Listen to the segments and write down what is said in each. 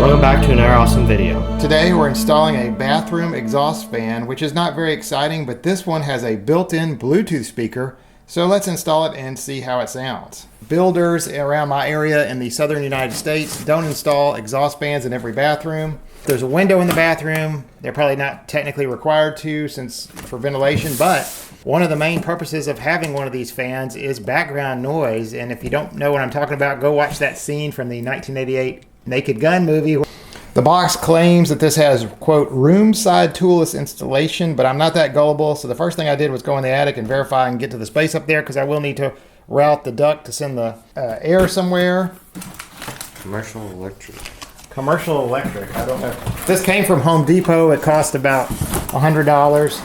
Welcome back to another awesome video. Today we're installing a bathroom exhaust fan, which is not very exciting, but this one has a built-in Bluetooth speaker. So let's install it and see how it sounds. Builders around my area in the southern United States don't install exhaust fans in every bathroom. There's a window in the bathroom. They're probably not technically required to since for ventilation, but one of the main purposes of having one of these fans is background noise. And if you don't know what I'm talking about, go watch that scene from the 1988 Naked Gun movie. The box claims that this has, quote, room-side toolless installation, but I'm not that gullible, so the first thing I did was go in the attic and verify and get to the space up there, because I will need to route the duct to send the air somewhere. Commercial electric. Commercial electric, I don't know. This came from Home Depot. It cost about $100.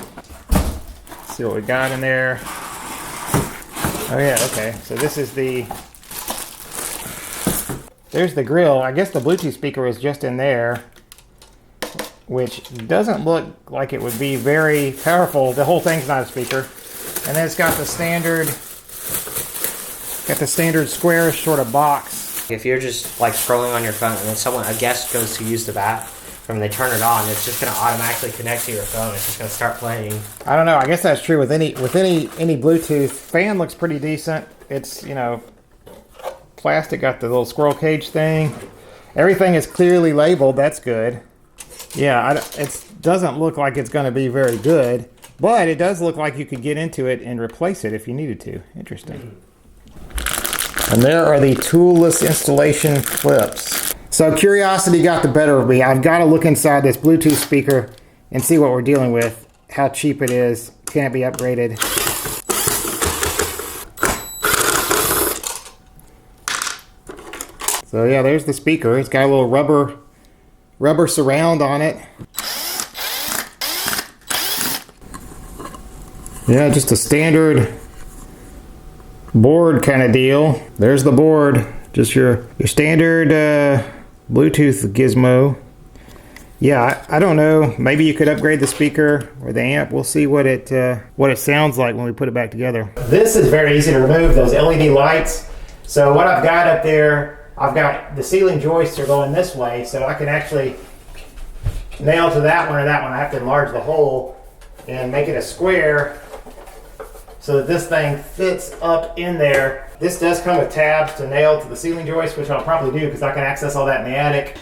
Let's see what we got in there. Oh yeah, okay, so this is there's the grill. I guess the Bluetooth speaker is just in there, which doesn't look like it would be very powerful. The whole thing's not a speaker. And then it's got the standard squarish sort of box. If you're just like scrolling on your phone and then a guest goes to use the bathroom and they turn it on, it's just going to automatically connect to your phone. It's just going to start playing. I don't know. I guess that's true with any Bluetooth. Fan looks pretty decent. It's, you know, plastic, got the little squirrel cage thing. Everything is clearly labeled. That's good. Yeah, it doesn't look like it's going to be very good, but it does look like you could get into it and replace it if you needed to. Interesting. And there are the toolless installation clips. So curiosity got the better of me. I've got to look inside this Bluetooth speaker and see what we're dealing with, how cheap it is, can it be upgraded. So yeah, there's the speaker. It's got a little rubber surround on it. Yeah, just a standard board kind of deal. There's the board. Just your standard Bluetooth gizmo. Yeah, I don't know. Maybe you could upgrade the speaker or the amp. We'll see what it sounds like when we put it back together. This is very easy to remove, those LED lights. So what I've got up there, I've got the ceiling joists are going this way, so I can actually nail to that one or that one. I have to enlarge the hole and make it a square so that this thing fits up in there. This does come with tabs to nail to the ceiling joist, which I'll probably do because I can access all that in the attic.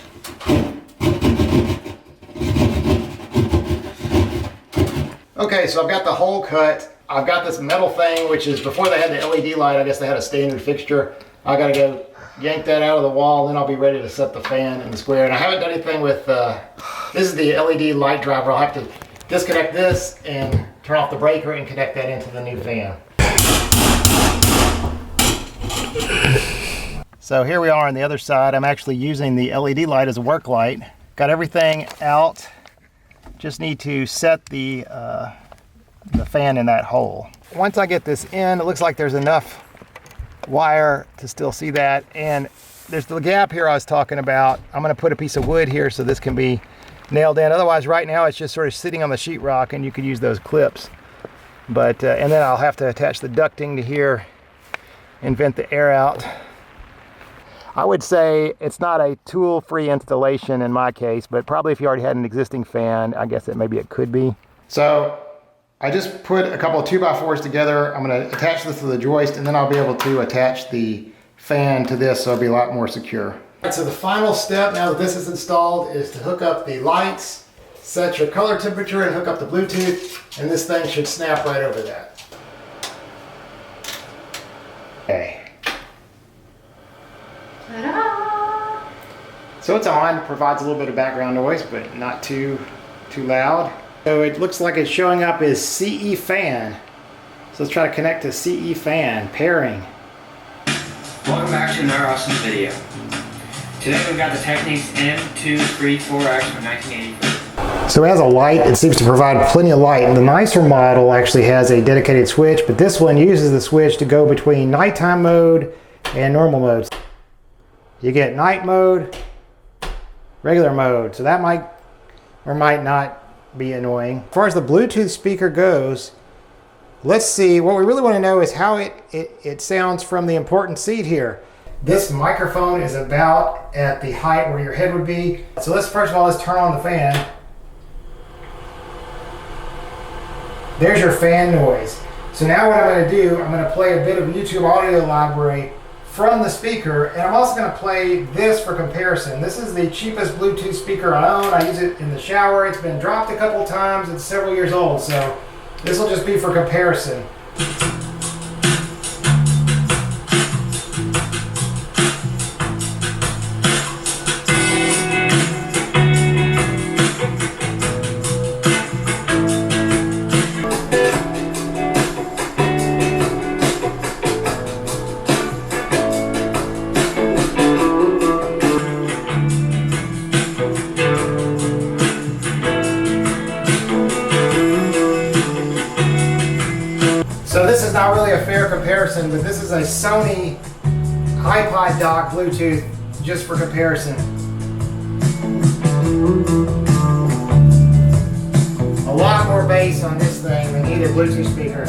Okay, so I've got the hole cut. I've got this metal thing, which is before they had the LED light, I guess they had a standard fixture. I gotta go yank that out of the wall, and then I'll be ready to set the fan in the square. And I haven't done anything with, this is the LED light driver. I'll have to disconnect this and turn off the breaker and connect that into the new fan. So here we are on the other side. I'm actually using the LED light as a work light. Got everything out. Just need to set the fan in that hole. Once I get this in, it looks like there's enough wire to still see that, and there's the gap here I was talking about. I'm going to put a piece of wood here so this can be nailed in. Otherwise, right now it's just sort of sitting on the sheetrock, and you could use those clips. But and then I'll have to attach the ducting to here and vent the air out. I would say it's not a tool-free installation in my case, but probably if you already had an existing fan, I guess maybe it could be. So I just put a couple of 2x4s together. I'm going to attach this to the joist, and then I'll be able to attach the fan to this so it'll be a lot more secure. All right, so the final step now that this is installed is to hook up the lights, set your color temperature, and hook up the Bluetooth, and this thing should snap right over that. Okay. Ta-da! So it's on, provides a little bit of background noise, but not too loud. So it looks like it's showing up as CE fan. So let's try to connect to CE fan, pairing. Welcome back to another awesome video. Today we've got the Technics M234X from 1984. So it has a light. It seems to provide plenty of light. And the nicer model actually has a dedicated switch, but this one uses the switch to go between nighttime mode and normal modes. You get night mode, regular mode. So that might or might not be annoying. As far as the Bluetooth speaker goes, let's see. What we really want to know is how it sounds from the important seat here. This microphone is about at the height where your head would be. So let's first of all, let's turn on the fan. There's your fan noise. So now what I'm going to do, I'm going to play a bit of YouTube audio library from the speaker, and I'm also going to play this for comparison. This is the cheapest Bluetooth speaker I own. I use it in the shower. It's been dropped a couple times. It's several years old, so this will just be for comparison. So this is not really a fair comparison, but this is a Sony iPod dock Bluetooth, just for comparison. A lot more bass on this thing than either Bluetooth speaker.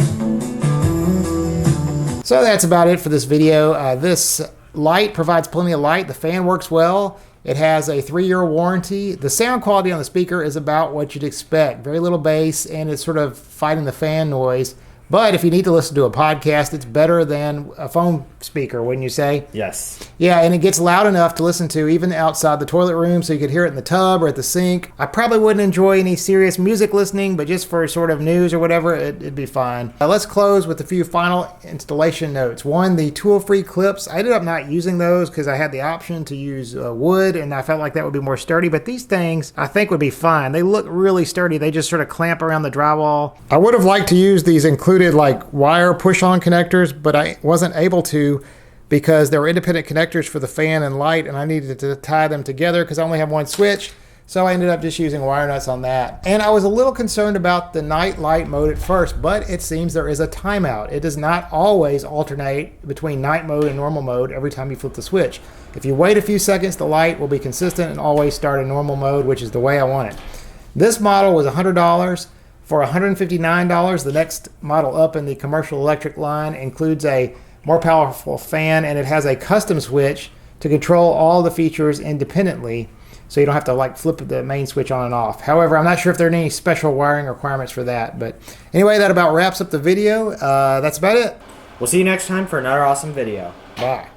So that's about it for this video. This light provides plenty of light. The fan works well. It has a 3-year warranty. The sound quality on the speaker is about what you'd expect. Very little bass, and it's sort of fighting the fan noise. But if you need to listen to a podcast, it's better than a phone speaker, wouldn't you say? Yes. Yeah, and it gets loud enough to listen to even outside the toilet room, so you could hear it in the tub or at the sink. I probably wouldn't enjoy any serious music listening, but just for sort of news or whatever, it'd be fine. Let's close with a few final installation notes. One, the tool-free clips. I ended up not using those because I had the option to use wood, and I felt like that would be more sturdy, but these things I think would be fine. They look really sturdy. They just sort of clamp around the drywall. I would have liked to use these included like wire push-on connectors, but I wasn't able to because there were independent connectors for the fan and light, and I needed to tie them together because I only have one switch. So I ended up just using wire nuts on that. And I was a little concerned about the night light mode at first, but it seems there is a timeout. It does not always alternate between night mode and normal mode every time you flip the switch. If you wait a few seconds, the light will be consistent and always start in normal mode, which is the way I want it. This model was $100. For $159, the next model up in the commercial electric line includes a more powerful fan, and it has a custom switch to control all the features independently, so you don't have to like flip the main switch on and off. However, I'm not sure if there are any special wiring requirements for that. But anyway, that about wraps up the video. That's about it. We'll see you next time for another awesome video. Bye.